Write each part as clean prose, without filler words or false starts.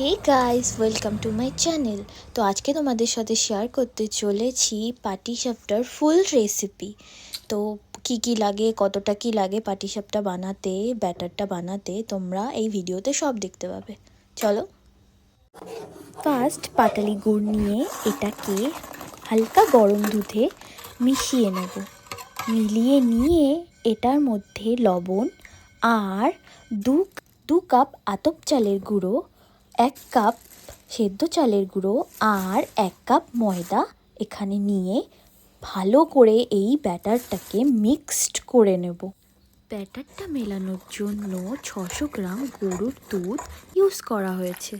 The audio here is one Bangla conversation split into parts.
Hey guys, welcome to my channel. তো আজকে তোমাদের সাথে শেয়ার করতে চলেছি পাটিসাপটার ফুল রেসিপি। তো কি লাগে, কতটা কি লাগে পাটিসাপটা বানাতে, ব্যাটারটা বানাতে, তোমরা এই ভিডিওতে সব দেখতে পাবে। চলো। ফার্স্ট পাটালি গুড় নিয়ে এটাকে হালকা গরম দুধে মিশিয়ে নেব। মিলিয়ে নিয়ে এটার মধ্যে লবণ আর দু কাপ আতপ চালের গুঁড়ো, 1 কাপ সেদ্ধ চালের গুঁড়ো আর 1 কাপ ময়দা এখানে নিয়ে ভালো করে এই ব্যাটারটাকে মিক্সড করে নেব। ব্যাটারটা মেলানোর জন্য 600 গ্রাম গরুর দুধ ইউজ করা হয়েছে।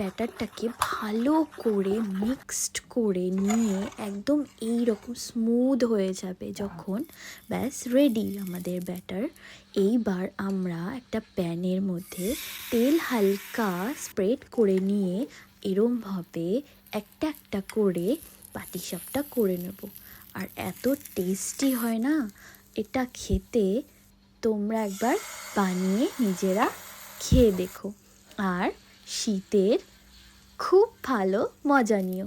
ব্যাটারটাকে ভালো করে মিক্সড করে নিয়ে একদম এই রকম স্মুথ হয়ে যাবে যখন, ব্যাস রেডি আমাদের ব্যাটার। এইবার আমরা একটা প্যানের মধ্যে তেল হালকা স্প্রেড করে নিয়ে এরমভাবে একটা একটা করে পাটিসাপটা করে নেব। আর এত টেস্টি হয় না এটা খেতে, তোমরা একবার বানিয়ে নিজেরা খেয়ে দেখো। আর শীতের খুব ভালো মজা নিও।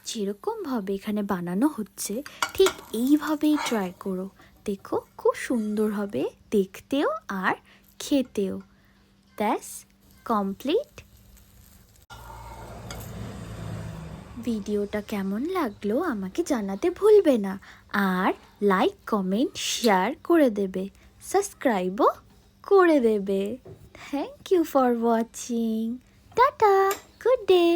যেরকমভাবে এখানে বানানো হচ্ছে ঠিক এইভাবেই ট্রাই করো, দেখো খুব সুন্দর হবে দেখতেও আর খেতেও। ব্যাস কমপ্লিট। ভিডিওটা কেমন লাগলো আমাকে জানাতে ভুলবে না, আর লাইক কমেন্ট শেয়ার করে দেবে, সাবস্ক্রাইবও করে দেবে। Thank you for watching. Tata, good day.